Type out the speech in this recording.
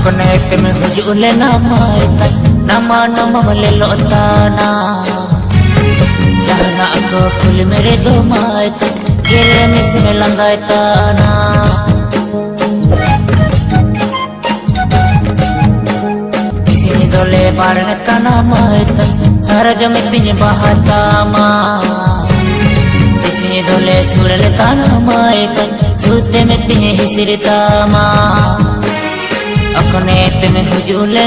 Connect me hujule namaita nama nama melelo tana jahna aku kul mere do maita kere misne langai tana isini dole parne tana maita saraj metinya bahata ma isini dole surale tana maita sute metinya hisirita ma Aku net me hujule